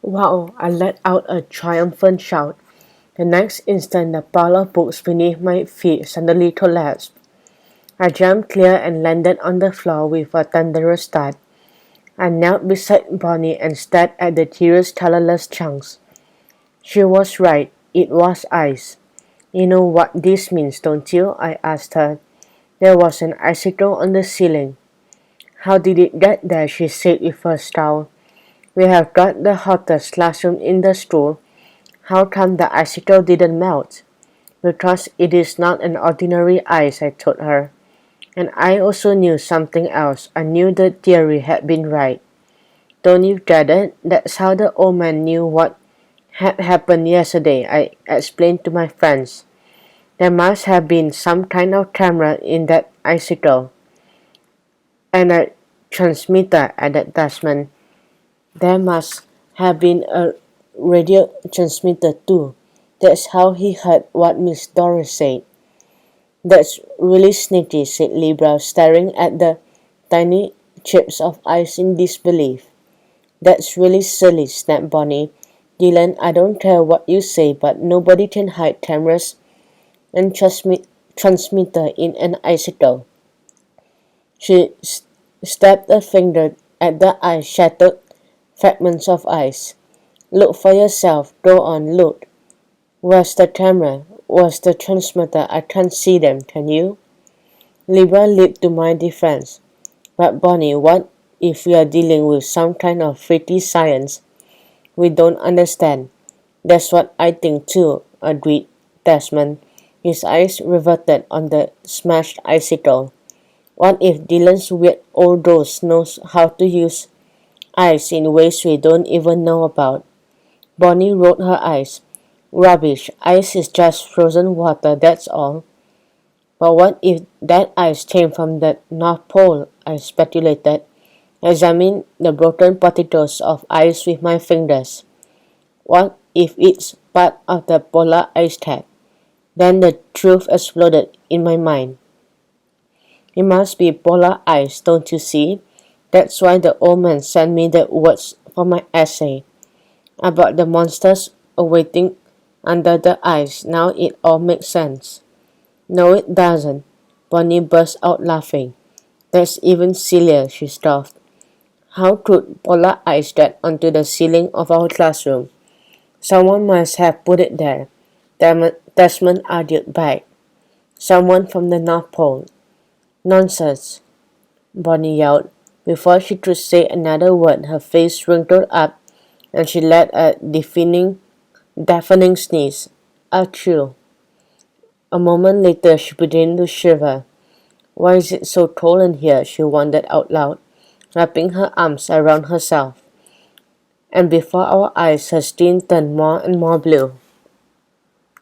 Wow! I let out a triumphant shout. The next instant the pile of books beneath my feet suddenly collapsed. I jumped clear and landed on the floor with a thunderous thud. I knelt beside Bonnie and stared at the tearless, colorless chunks. She was right. It was ice. You know what this means, don't you? I asked her. There was an icicle on the ceiling. How did it get there? She said with a scowl. We have got the hottest classroom in the school. How come the icicle didn't melt? Because it is not an ordinary ice, I told her. And I also knew something else. I knew the theory had been right. Don't you get it? That's how the old man knew what had happened yesterday, I explained to my friends. There must have been some kind of camera in that icicle. And a transmitter, added Desmond. There must have been a radio transmitter too. That's how he heard what Miss Doris said. That's really sneaky, said Libra, staring at the tiny chips of ice in disbelief. That's really silly, snapped Bonnie. Dylan, I don't care what you say, but nobody can hide cameras and transmitter in an icicle. She stabbed a finger at the ice-shattered fragments of ice. Look for yourself. Go on, look. Where's the camera? Where's the transmitter? I can't see them, can you? Libra leaped to my defense. But Bonnie, what if we are dealing with some kind of freaky science we don't understand? That's what I think too, agreed Desmond. His eyes reverted on the smashed icicle. What if Dylan's weird old ghost knows how to use ice in ways we don't even know about? Bonnie rolled her eyes. Rubbish. Ice is just frozen water, that's all. But what if that ice came from the North Pole? I speculated. Examining the broken particles of ice with my fingers. What if it's part of the polar ice cap? Then the truth exploded in my mind. It must be polar ice, don't you see? That's why the old man sent me the words for my essay about the monsters awaiting under the ice. Now it all makes sense. No, it doesn't. Bonnie burst out laughing. That's even sillier, she scoffed. How could polar ice get onto the ceiling of our classroom? Someone must have put it there, Desmond argued back. Someone from the North Pole. Nonsense, Bonnie yelled. Before she could say another word, her face wrinkled up and she let a deafening sneeze. Achoo. A moment later, she began to shiver. Why is it so cold in here? She wondered out loud, wrapping her arms around herself. And before our eyes, her skin turned more and more blue.